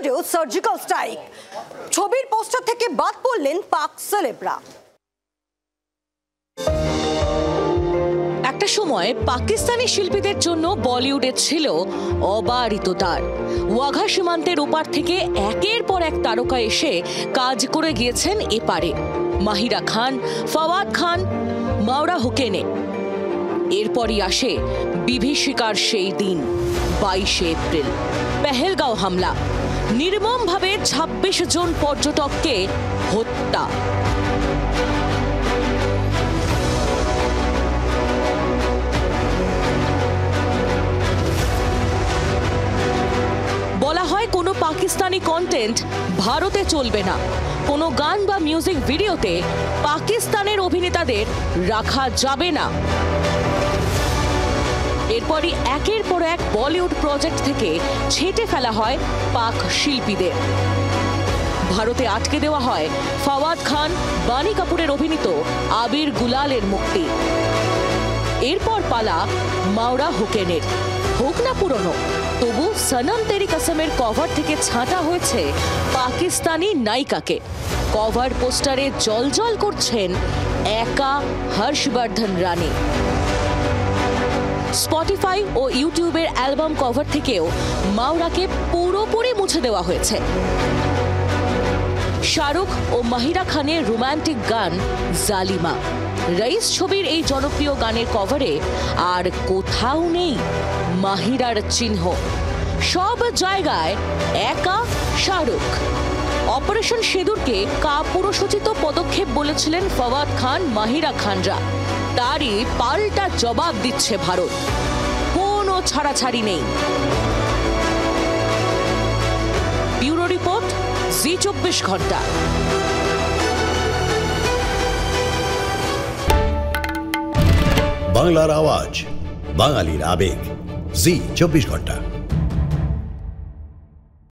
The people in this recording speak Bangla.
বলিউডেও সার্জিক্যাল স্ট্রাইক, ছবির পোস্টার থেকে বাদ পড়লেন পাক সেলেবরা। একটা সময় পাকিস্তানি শিল্পীদের জন্য বলিউডে ছিল অবারিত দ্বার। ওয়াঘা সীমান্তের ওপার থেকে একের পর এক তারকা এসে কাজ করে গিয়েছেন এপারে। মাহিরা খান, ফাওয়াদ খান, মাওরা হুকেনে। এরপরই আসে বিভীষিকার সেই দিন, 22শে এপ্রিল, পেহেলগাঁও হামলা। নির্মমভাবে 26 জন পর্যটককে হত্যা। বলা হয় কোনো পাকিস্তানি কন্টেন্ট ভারতে চলবে না, কোনো গান বা মিউজিক ভিডিওতে পাকিস্তানের অভিনেতাদের রাখা যাবে না। এরপরই একের পর এক বলিউড প্রজেক্ট থেকে ছেঁটে ফেলা হয় পাক শিল্পীদের। ভারতে আটকে দেওয়া হয় ফাওয়াদ খান, বানি কাপুরের অভিনীত আবির গুলালের মুক্তি। এরপর পালা মাওরা হুকেনের। হোক না পুরনো, তবু সনম তেরি কসমের কভার থেকে ছাঁটা হয়েছে পাকিস্তানি নায়িকাকে। কভার পোস্টারে জ্বলজ্বল করছেন একা হর্ষবর্ধন রানী। স্পটিফাই ও ইউটিউবের অ্যালবাম কভার থেকেও মাওরাকে পুরোপুরি মুছে দেওয়া হয়েছে। শাহরুখ ও মাহিরা খানের রোমান্টিক গান জালিমা। রইস ছবির এই জনপ্রিয় গানের কভারে আর কোথাও নেই মাহিরার চিহ্ন। সব জায়গায় একা শাহরুখ। অপারেশন সিঁদুরকে কাপুরুষোচিত পদক্ষেপ বলেছিলেন ফাওয়াদ খান, মাহিরা খানরা। তারই পাল্টা জবাব দিচ্ছে ভারত। কোনো ছাড়াছাড়ি নেই। ব্যুরো রিপোর্ট, জি 24 ঘন্টা। বাংলার আওয়াজ, বাঙালির আবেগ, জি 24 ঘন্টা।